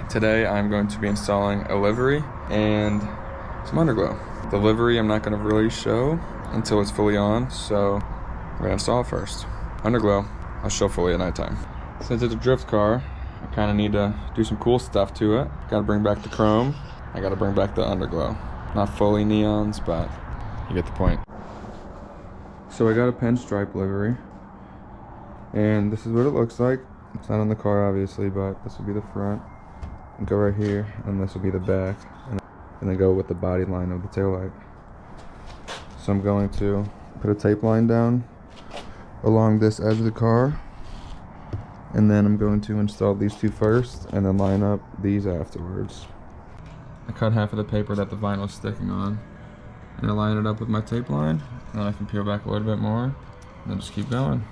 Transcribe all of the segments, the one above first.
Today I'm going to be installing a livery and some underglow. The livery I'm not going to really show until it's fully on, so we're going to install it first. Underglow, I'll show fully at nighttime. Since it's a drift car, I kind of need to do some cool stuff to it. Got to bring back the chrome. I got to bring back the underglow. Not fully neons, but you get the point. So I got a Pinstripe livery, and this is what it looks like. It's not on the car obviously, but this will be the front. And go right here, and this will be the back, and then go with the body line of the taillight. So I'm going to put a tape line down along this edge of the car, and then I'm going to install these two first and then line up these afterwards. I cut half of the paper that the vinyl is sticking on, and I line it up with my tape line, and then I can peel back a little bit more, and then just keep going.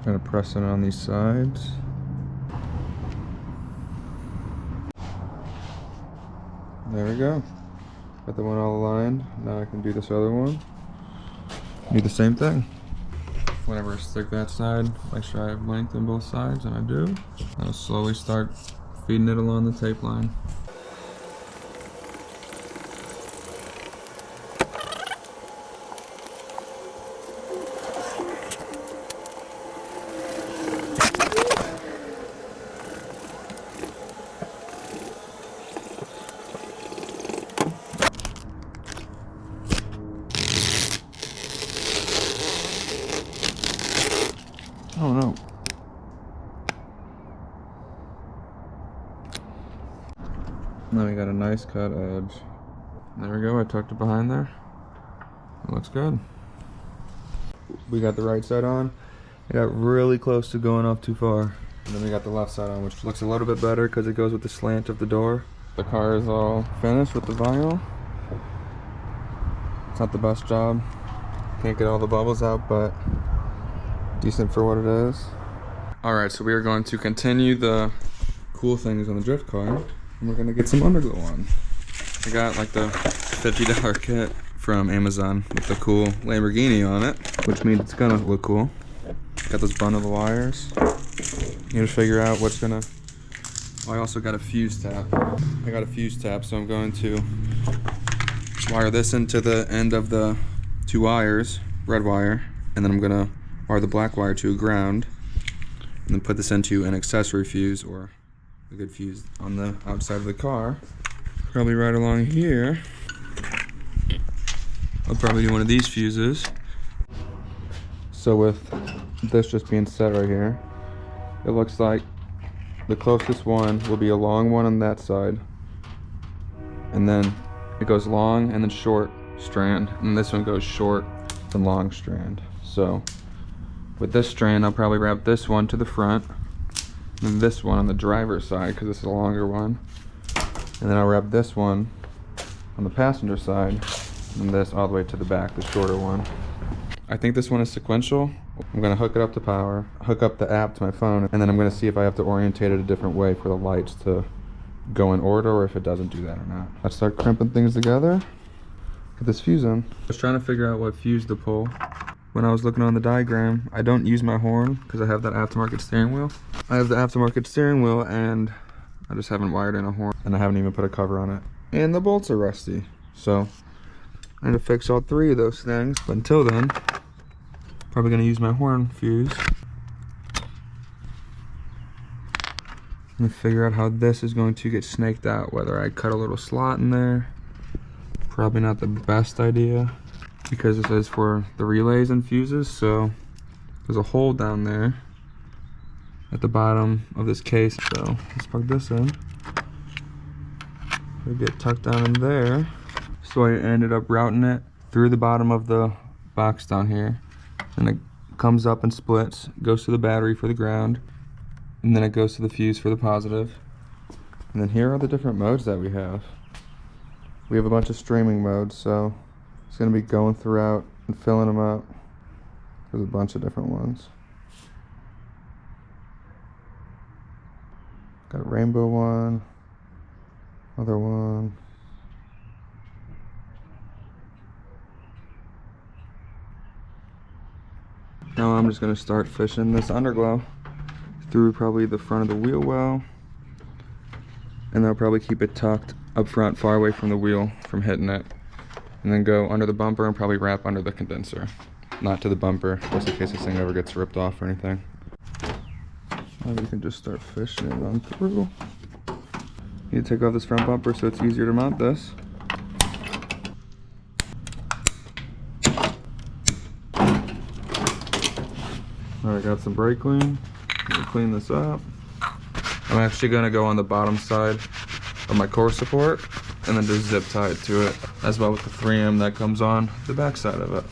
Kind of pressing on these sides. There we go. Got the one all aligned. Now I can do this other one. Do the same thing. Whenever I stick that side, make sure I have length on both sides, and I do. I'll slowly start feeding it along the tape line. Oh no. Now we got a nice cut edge. There we go, I tucked it behind there. It looks good. We got the right side on. I got really close to going off too far. And then we got the left side on, which looks a little bit better because it goes with the slant of the door. The car is all finished with the vinyl. It's not the best job. Can't get all the bubbles out, but decent for what it is. Alright, so we are going to continue the cool things on the drift car, and we're going to get some underglow on. I got like the $50 kit from Amazon with the cool Lamborghini on it, which means it's going to look cool. Got this bundle of wires. You need to figure out what's going to... Oh, I also got a fuse tap. I got a fuse tap, so I'm going to wire this into the end of the two wires, red wire, and then I'm going to wire the black wire to a ground, and then put this into an accessory fuse or a good fuse on the outside of the car. Probably right along here. I'll probably do one of these fuses. So with this just being set right here, it looks like the closest one will be a long one on that side, and then it goes long and then short strand, and this one goes short and long strand. So with this strand, I'll probably wrap this one to the front, and this one on the driver's side because this is a longer one, and then I'll wrap this one on the passenger side, and this all the way to the back, the shorter one. I think this one is sequential. I'm going to hook it up to power, hook up the app to my phone, and then I'm going to see if I have to orientate it a different way for the lights to go in order, or if it doesn't do that or not. Let's start crimping things together. Get this fuse in. I was trying to figure out what fuse to pull. When I was looking on the diagram, I don't use my horn because I have that aftermarket steering wheel. I have the aftermarket steering wheel, and I just haven't wired in a horn, and I haven't even put a cover on it. And the bolts are rusty, so I need to fix all three of those things. But until then, probably gonna use my horn fuse and figure out how this is going to get snaked out. Whether I cut a little slot in there, probably not the best idea, because this is for the relays and fuses, so there's a hole down there at the bottom of this case. So let's plug this in. It'll get tucked down in there. So I ended up routing it through the bottom of the box down here, and it comes up and splits, goes to the battery for the ground, and then it goes to the fuse for the positive. And then here are the different modes that we have. We have a bunch of streaming modes, so it's going to be going throughout and filling them up. There's a bunch of different ones. Got a rainbow one, other one. Now I'm just going to start fishing this underglow through probably the front of the wheel well. And I'll probably keep it tucked up front, far away from the wheel from hitting it. And then go under the bumper and probably wrap under the condenser. Not to the bumper, just in case this thing ever gets ripped off or anything. Now we can just start fishing it on through. You take off this front bumper so it's easier to mount this. Alright, got some brake clean. Clean this up. I'm actually going to go on the bottom side of my core support and then just zip tie it to it, as well with the 3M that comes on the back side of it.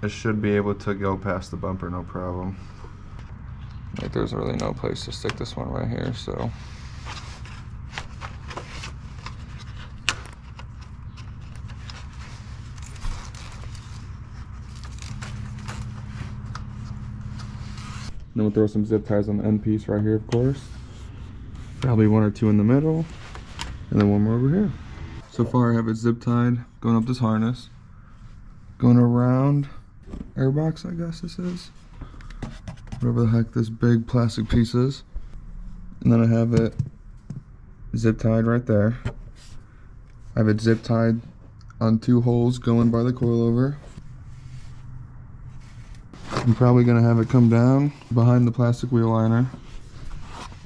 It should be able to go past the bumper, no problem. Like, there's really no place to stick this one right here, so. Then we'll throw some zip ties on the end piece right here, of course. Probably one or two in the middle, and then one more over here. So far I have it zip tied, going up this harness, going around airbox, I guess this is. Whatever the heck this big plastic piece is. And then I have it zip tied right there. I have it zip tied on 2 holes going by the coilover. I'm probably gonna have it come down behind the plastic wheel liner.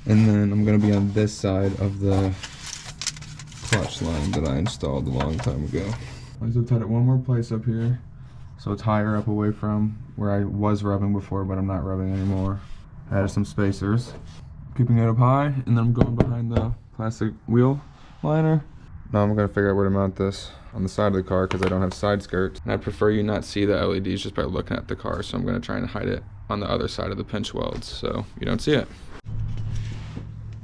And then I'm gonna be on this side of the clutch line that I installed a long time ago. I zip tied it one more place up here, so it's higher up away from where I was rubbing before, but I'm not rubbing anymore. I added some spacers, keeping it up high, and then I'm going behind the plastic wheel liner. Now I'm gonna figure out where to mount this on the side of the car because I don't have side skirts. And I prefer you not see the LEDs just by looking at the car, so I'm gonna try and hide it on the other side of the pinch welds so you don't see it.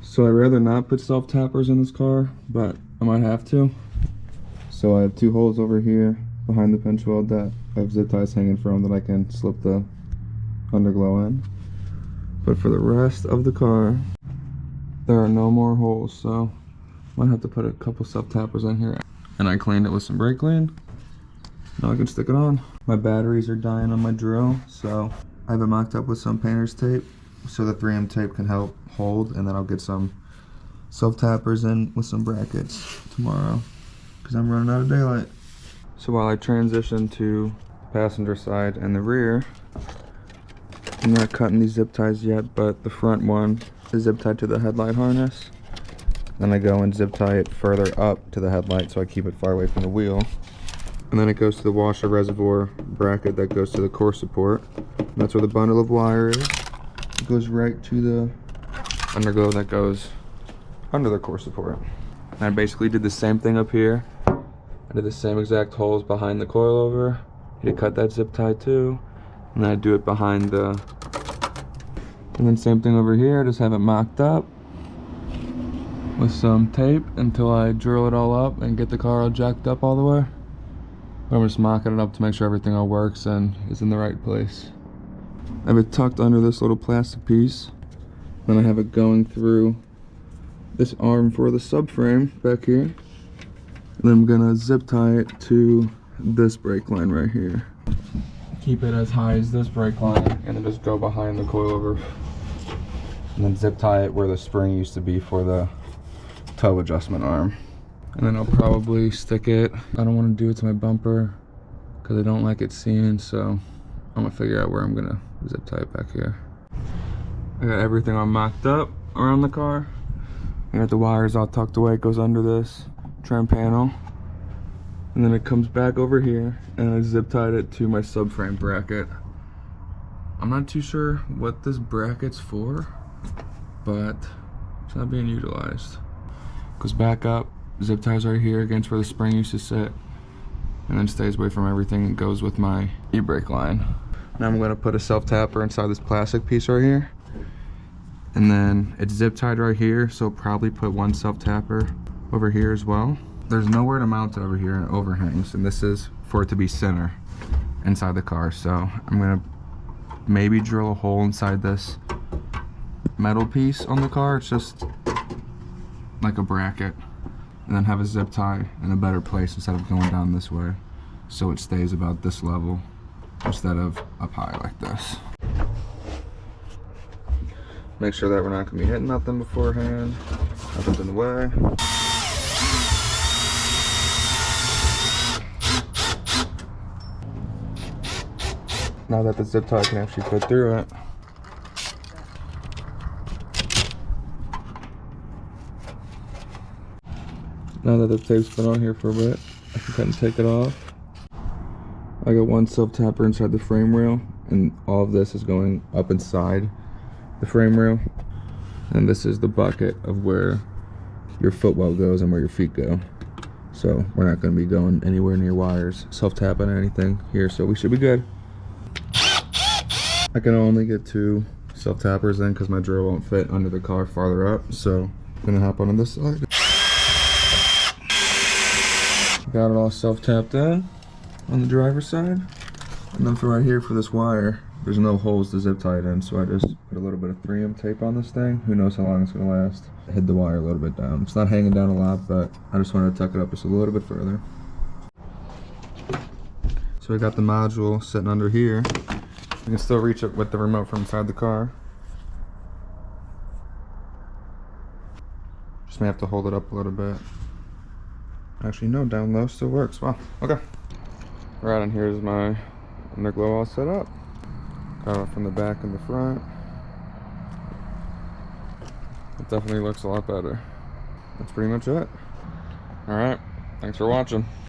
So I'd rather not put self-tappers in this car, but I might have to. So I have 2 holes over here behind the pinch weld that I have zip ties hanging from that I can slip the underglow in. But for the rest of the car, there are no more holes, so I might have to put a couple self-tappers in here. And I cleaned it with some brake clean. Now I can stick it on. My batteries are dying on my drill, so I have it mocked up with some painter's tape so the 3M tape can help hold, and then I'll get some self-tappers in with some brackets tomorrow because I'm running out of daylight. So while I transition to the passenger side and the rear, I'm not cutting these zip ties yet, but the front one is zip tied to the headlight harness. Then I go and zip tie it further up to the headlight so I keep it far away from the wheel. And then it goes to the washer reservoir bracket that goes to the core support. And that's where the bundle of wire is. It goes right to the underglow that goes under the core support. And I basically did the same thing up here. I did the same exact holes behind the coilover. You to cut that zip tie too. And then I do it behind the, and then same thing over here, just have it mocked up with some tape until I drill it all up and get the car all jacked up all the way. I'm just mocking it up to make sure everything all works and is in the right place. I have it tucked under this little plastic piece. Then I have it going through this arm for the subframe back here. And then I'm gonna zip tie it to this brake line right here. Keep it as high as this brake line and then just go behind the coilover. And then zip tie it where the spring used to be for the toe adjustment arm. And then I'll probably stick it. I don't want to do it to my bumper because I don't like it seen, so I'm gonna figure out where I'm gonna zip tie it back here. I got everything all mocked up around the car. I got the wires all tucked away. It goes under this trim panel. And then it comes back over here and I zip tied it to my subframe bracket. I'm not too sure what this bracket's for, but it's not being utilized. Goes back up, zip ties right here against where the spring used to sit, and then stays away from everything and goes with my e-brake line. Now I'm gonna put a self-tapper inside this plastic piece right here. And then it's zip tied right here, so probably put one self-tapper over here as well. there's nowhere to mount it over here, and it overhangs, and this is for it to be center inside the car. So I'm gonna maybe drill a hole inside this metal piece on the car. It's just like a bracket, and then have a zip tie in a better place instead of going down this way, so it stays about this level instead of up high like this. Make sure that we're not gonna be hitting nothing beforehand, nothing's in the way. Now that the zip tie can actually fit through it, now that the tape's been on here for a bit, I can kind of take it off. I got one self-tapper inside the frame rail, and all of this is going up inside the frame rail. And this is the bucket of where your footwell goes and where your feet go. So we're not going to be going anywhere near wires, self-tapping or anything here, so we should be good. I can only get 2 self-tappers in because my drill won't fit under the car farther up, so I'm going to hop on this side. Got it all self-tapped in on the driver's side. And then for right here for this wire, there's no holes to zip tie it in, so I just put a little bit of 3M tape on this thing. Who knows how long it's going to last. I hid the wire a little bit down. It's not hanging down a lot, but I just wanted to tuck it up just a little bit further. So we got the module sitting under here. You can still reach it with the remote from inside the car. Just may have to hold it up a little bit. Actually, no, down low still works. Wow, okay. Right, and here's my Underglow all set up. Got it from the back and the front. It definitely looks a lot better. That's pretty much it. Alright, thanks for watching.